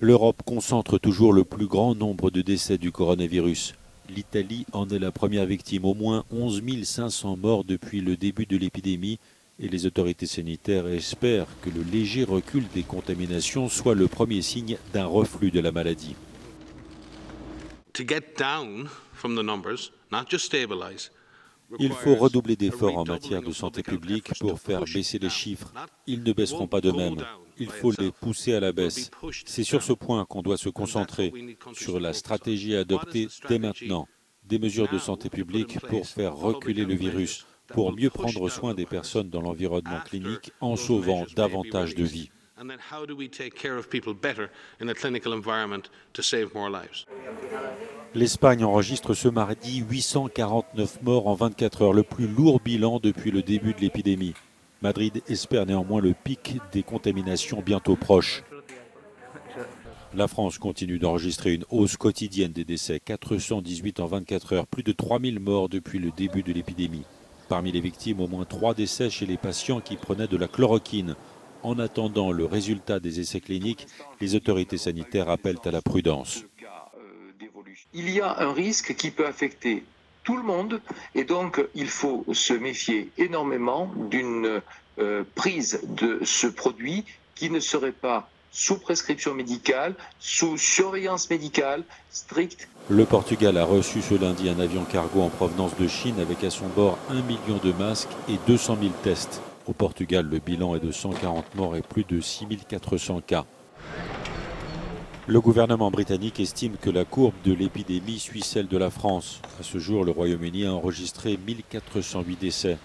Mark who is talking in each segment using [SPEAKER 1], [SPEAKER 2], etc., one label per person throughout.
[SPEAKER 1] L'Europe concentre toujours le plus grand nombre de décès du coronavirus. L'Italie en est la première victime, au moins 11 500 morts depuis le début de l'épidémie, et les autorités sanitaires espèrent que le léger recul des contaminations soit le premier signe d'un reflux de la maladie. Il faut redoubler d'efforts en matière de santé publique pour faire baisser les chiffres. Ils ne baisseront pas d'eux-mêmes. Il faut les pousser à la baisse. C'est sur ce point qu'on doit se concentrer, sur la stratégie à adopter dès maintenant. Des mesures de santé publique pour faire reculer le virus, pour mieux prendre soin des personnes dans l'environnement clinique en sauvant davantage de vies. L'Espagne enregistre ce mardi 849 morts en 24 heures, le plus lourd bilan depuis le début de l'épidémie. Madrid espère néanmoins le pic des contaminations bientôt proche. La France continue d'enregistrer une hausse quotidienne des décès, 418 en 24 heures, plus de 3000 morts depuis le début de l'épidémie. Parmi les victimes, au moins 3 décès chez les patients qui prenaient de la chloroquine. En attendant le résultat des essais cliniques, les autorités sanitaires appellent à la prudence.
[SPEAKER 2] Il y a un risque qui peut affecter tout le monde et donc il faut se méfier énormément d'une prise de ce produit qui ne serait pas sous prescription médicale, sous surveillance médicale stricte.
[SPEAKER 1] Le Portugal a reçu ce lundi un avion cargo en provenance de Chine avec à son bord 1 million de masques et 200 000 tests. Au Portugal, le bilan est de 140 morts et plus de 6 400 cas. Le gouvernement britannique estime que la courbe de l'épidémie suit celle de la France. À ce jour, le Royaume-Uni a enregistré 1408 décès.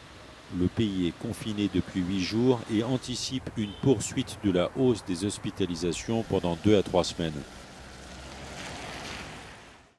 [SPEAKER 1] Le pays est confiné depuis 8 jours et anticipe une poursuite de la hausse des hospitalisations pendant 2 à 3 semaines.